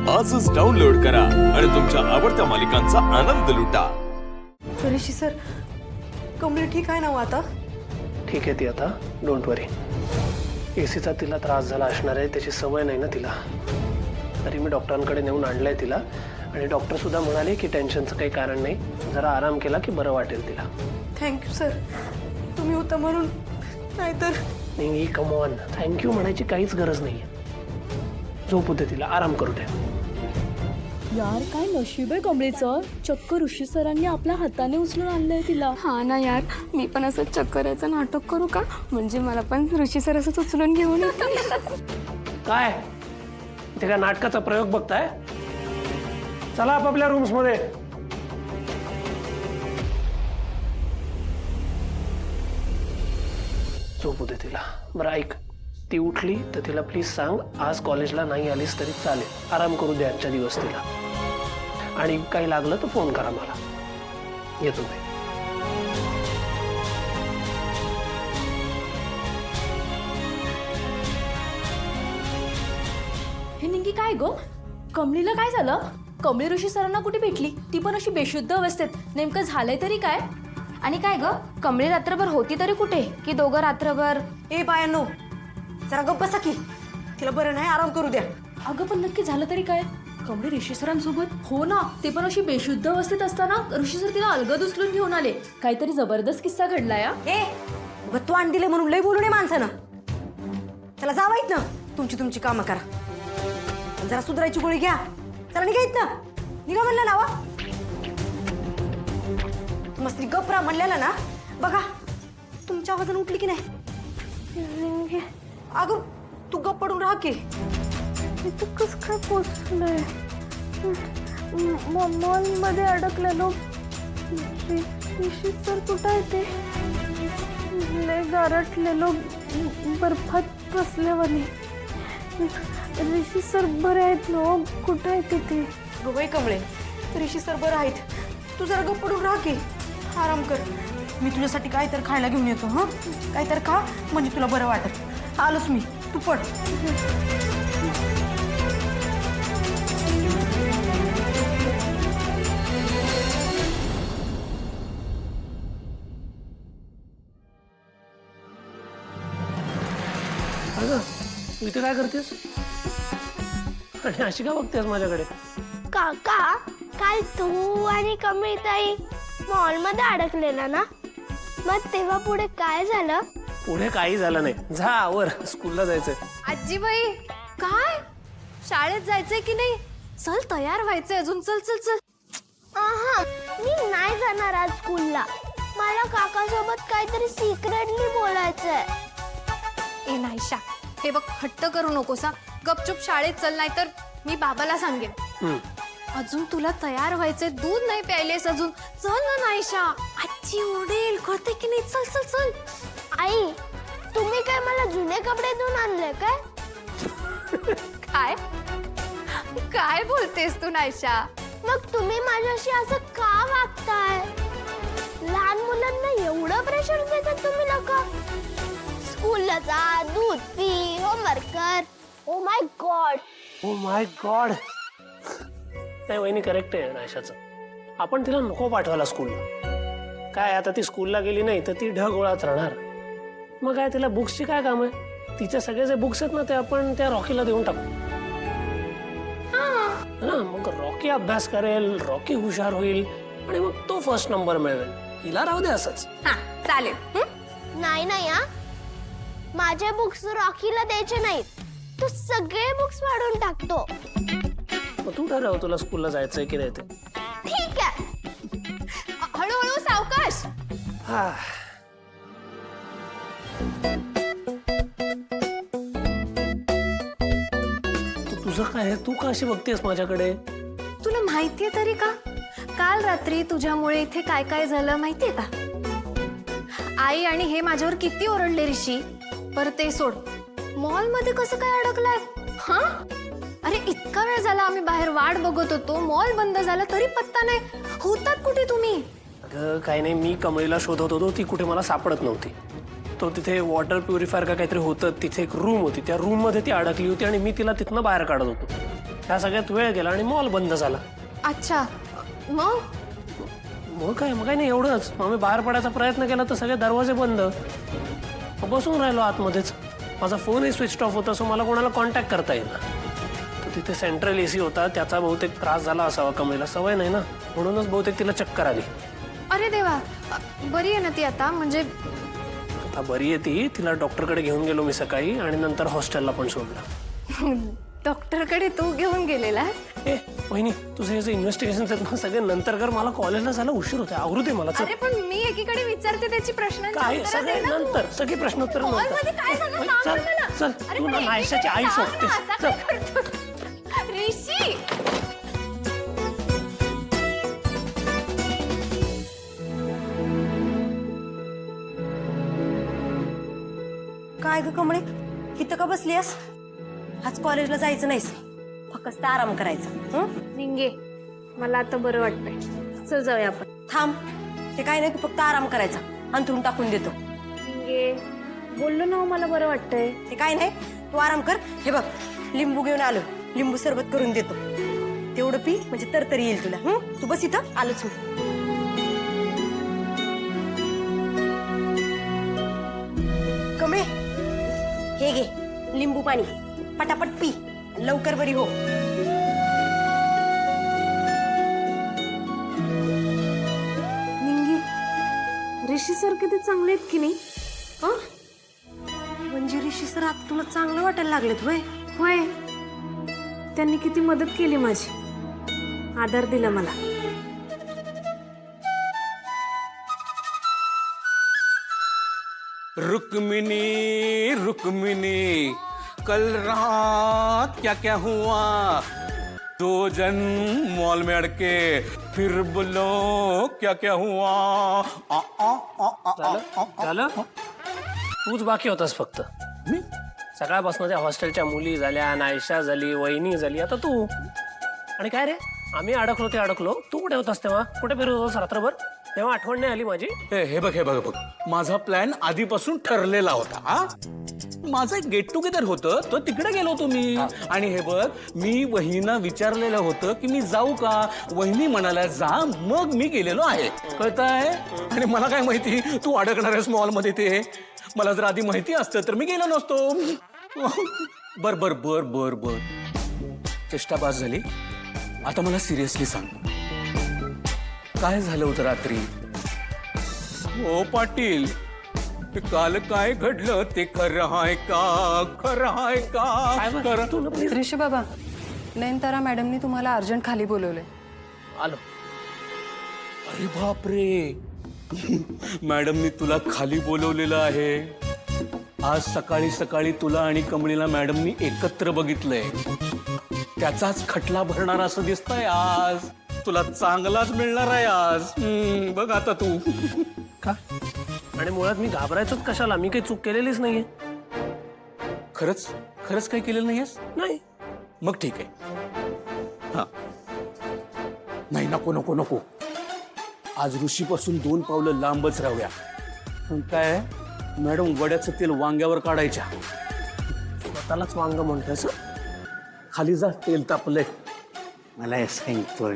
आजच डाउनलोड करा आणि तुमच्या आवडत्या मालिकांचा आनंद लुटा। ऋषी सर, कमली ठीक आहे ना आता? ठीक आहे ती आता, डोंट वरी। एसीचा तिला त्रास झाला असणार आहे, त्याची सवय नाही ना तिला। तरी मी डॉक्टरांकडे नेऊन आणलंय तिला आणि डॉक्टर सुद्धा म्हणाले की टेन्शनचं काही कारण नाही, जरा आराम केला की बरं वाटेल तिला। थँक्यू सर, तुम्ही होता म्हणून, नाहीतर नाही कम ऑन, थँक्यू म्हणायची काहीच गरज नाही। झोपू दे तिला, आराम करू दे। यार काय नशीब आहे कमळीचं, चक्क ऋषी सरांनी आपल्या हाताने उचलून आणलंय तिला। हा ना यार, मी पण असं चक्कराचं नाटक करू का? म्हणजे मला पण ऋषी सर असं उचलून घेऊन येते। काय इथे काय नाटकाचा प्रयोग बघताय? चला आपापल्या रूम्स मध्ये। झोपू दे तिला। बरं ऐक, ती उठली तर तिला प्लीज सांग आज कॉलेजला नाही आलीस तरी चालेल, आराम करू दे आजच्या दिवस तिला। आणि काही लागलं तर फोन करा मला, येतो मी। हे निंगी काय गो, कमळीला काय झालं? कमळी ऋषी सरांना कुठे भेटली? ती पण अशी बेशुद्ध अवस्थेत, नेमकं झालंय तरी काय? आणि काय ग, कमळी रात्रभर होती तरी कुठे? की दोघं रात्रभर? ए बायांनो, जरा गप्प बसा की, तिला बरं नाही, आराम करू द्या। अगं पण नक्की झालं तरी काय? कमळी ऋषी सरांसोबत? हो ना, ते पण अशी बेशुद्ध अवस्थेत असताना ऋषी सर तिला अलगद उचलून घेऊन आले। काहीतरी जबरदस्त किस्सा घडलाय हा। ए उगा तू आण दिले म्हणून लय बोलू नये माणसानं। चला जावायत ना, तुमची कामं करा। आणि जरा सुधारायची गोळी घ्या, चला निघायत ना, निघा म्हणलं ना वा। मस्ती गपरा म्हणलेला ना, बघा तुमच्या आवाजाने उठली की नाही? अगं तू गप पडून राहा की। इथं कसं काय पोचलंय? मॉलमध्ये अडकलेलो। ऋषी सर कुठं आहे ते? लय गारटलेलो, बर्फात बसल्यावानी। ऋषी सर बरे आहेत ना? कुठं आहे ते? गोबाई कमळे, ऋषी सर बरं आहेत, तू जरा गप पडून राहा की, आराम कर। मी तुझ्यासाठी काय तर खायला घेऊन येतो। हं, काय तर खा म्हणजे तुला बरं वाटत। आलोच मी, तू पड। अगं तू इथे काय करतेस आणि अशी का बघतेस माझ्याकडे? काका, काल तू आणि कमळीताई मॉलमध्ये अडकलेला ना, मग तेव्हा पुढे काय झालं? पुढे काही झालं नाही, जा आवर, स्कूलला जायचंय। आजीबाई, काय शाळेत जायचंय की नाही? चल, तयार व्हायचंय अजून, चल चल चल। आहा, मी नाही जाणार आज स्कूलला, मला काकासोबत काहीतरी सिक्रेटली बोलायचंय। ए नाहीशा, हे बघ, हट्ट करू नकोसा, गपचूप शाळेत चल, नाही तर मी बाबाला सांगेन। अजून तुला तयार व्हायचंय, दूध नाही प्यायलेस अजून, चल ना नाहीशा, आजी ओरडेल, कळते की नाही? चल चल चल। आई, तुम्ही काय मला जुने कपडे धुवून आणले काय? काय काय बोलतेस तू नाहीशा? मग तुम्ही माझ्याशी असं का वागताय? लहान मुलांना एवढं प्रेशर देतात तुम्ही लोक? स्कूलला जा, दूध पी, होमवर्क कर। Oh my God, oh my God. नाही वहिनी, करेक्ट आहे नाशाचं, आपण तिला नको पाठवायला स्कूलला। काय आता ती स्कूलला गेली नाही तर ती ढगोळात राहणार। मग काय तिला बुक्सची काय काम आहे? तिचे सगळे जे बुक्स आहेत ना ते आपण त्या रॉकीला देऊन टाकू ना, मग रॉकी अभ्यास करेल, रॉकी हुशार होईल आणि मग तो फर्स्ट नंबर मिळवेल। हिला राहू दे असंच। हा चालेल। नाही नाही, हा माझे बुक्स रॉकीला द्यायचे नाहीत, तू सगळे बुक्स फाडून टाकतो। मग तू ठरव तुला स्कूलला जायचंय की नाही ते। ठीक आहे। हळूहळू, सावकाश। हा, तुझं काय आहे? तू का अशी बघतेस माझ्याकडे? तुला माहितीये तरी का, काल रात्री तुझ्यामुळे इथे काय काय झालं माहितीये का? आई आणि हे माझ्यावर किती ओरडले ऋषी। पर ते सोड, मॉल मध्ये कसं काय अडकलाय? हा, अरे इतका वेळ झाला आम्ही बाहेर वाट बघत होतो, मॉल बंद झाला तरी पत्ता नाही, होतात कुठे तुम्ही? अगं काही नाही, मी कमळीला शोधत होतो, ती कुठे मला सापडत नव्हती। तो तिथे वॉटर प्युरिफायर का काहीतरी होतं, तिथे एक रूम होती, त्या रूम मध्ये ती अडकली होती आणि मी तिला तिथनं बाहेर काढत होतो। त्या सगळ्यात वेळ गेला आणि मॉल बंद झाला. अच्छा, मग मग काय नाही एवढंच. मग मी बाहेर पडायचा प्रयत्न केला तर सगळे दरवाजे बंद. मग बसून राहिलो आतमध्येच. माझा फोनही स्विच ऑफ होता, सो मला कोणाला कॉन्टॅक्ट करता येईना. तर तिथे सेंट्रल AC होता, त्याचा बहुतेक त्रास झाला असावा कमळीला. सवय नाही ना, म्हणूनच बहुतेक तिला चक्कर आली. अरे देवा, बरी आहे ना ती आता? म्हणजे आता बरी आहे ती. तिला डॉक्टरकडे घेऊन गेलो मी सकाळी आणि नंतर हॉस्टेलला पण सोडलं. डॉक्टरकडे तू घेऊन गेलेला? ए वहिनी, तुझे हे जे इन्व्हेस्टिगेशन आहेत ना सगळे नंतर कर. मला कॉलेजला जायला उशीर होते. आवरू दे मला. अरे पण मी एकीकडे विचारते त्याची प्रश्न. काय सगळे नंतर, सगळी प्रश्नोत्तर नंतर. चल चल, तू ना नायशाची आई शोधतेस. चल. ऋषी, काय ग कमळे, इथं का बसलीस? आज कॉलेजला जायचं नाहीस, फक्त आराम करायचा. निंगे, मला आता बरं वाटतंय. चल जाऊया आपण. थांब, ते काय नाही, तू फक्त आराम करायचा. अंथरून टाकून देतो. निंगे, बोललो ना मला बरं वाटतंय. ते काय नाही, तू आराम कर. हे बघ, लिंबू घेऊन आलो, लिंबू सरबत करून देतो. तेवढं पी, म्हणजे तरतरी येईल तुला. तू बस इथं, आलोच मी. कमळे, हे घे लिंबू पाणी, पटापट पी, लवकर बरी हो. निंगी, ऋषी सर किती चांगले आहेत की नाही? म्हणजे ऋषी सर आता तुला चांगलं वाटायला लागलेत होय? होय, त्यांनी किती मदत केली माझी, आदर दिला मला. रुक्मिनी रुक्मिनी, कल रात क्या क्या हुआ? दो जन मॉल में अड़के, फिर बोलो क्या क्या हुआ? आ, आ, आ, आ, आ, झालं? तूच बाकी होतास फक्त. मी? सकाळपासून त्या हॉस्टेलच्या मुली झाल्या, नायशा झाली, वहिनी झाली, आता तू. आणि काय रे, आम्ही अडकलो ते अडकलो, तू कुठे होतास तेव्हा? कुठे फिरत होतास रात्रभर? तेव्हा आठवण नाही आली माझी? हे बघ माझा प्लॅन आधीपासून ठरलेला होता. हा, माझं एक गेट टुगेदर होतं, तो तिकडे गेलो होतो मी. आणि हे बघ, मी वहिनींना विचारलेलं होतं की मी जाऊ का. वहिनी म्हणाल्या जा, मग मी गेलेलो आहे. कळतंय? आणि मला काय माहिती तू अडकणार आहेस मॉल मध्ये. ते मला जर आधी माहिती असतं तर मी गेलो नसतो. बर बर बर बर बर चेष्टा पास झाली. आता मला सिरियसली सांग, काय झालं होतं रात्री? ओ पाटील, काल काय घडलं ते खरं आहे का? खरं आहे का? खरं. ऋषी बाबा, नयनतारा मॅडमनी तुम्हाला अर्जंट खाली बोलवलंय. आलो. अरे बापरे, मॅडमनी तुला खाली बोलवलेलं आहे. आज सकाळी सकाळी तुला आणि कमळीला मॅडमनी एकत्र बघितलंय. त्याचाच खटला भरणार असं दिसतंय. आज तुला चांगलाच मिळणार आहे आज. बघ आता तू. का? आणि मुळात मी घाबरायचंच कशाला? मी काही चूक केलेलीच नाहीये. खरंच खरंच काही केलेलं नाहीयेस? नाही. मग ठीक आहे. हा, नाही, नको नको नको. आज ऋषीपासून 2 पावलं लांबच राहूया. पण काय, मॅडम वड्याचं तेल वांग्यावर काढायच्या. स्वतःलाच वांग म्हणतोय. खाली जा, तेल तापलंय. मला हे सांगतोय.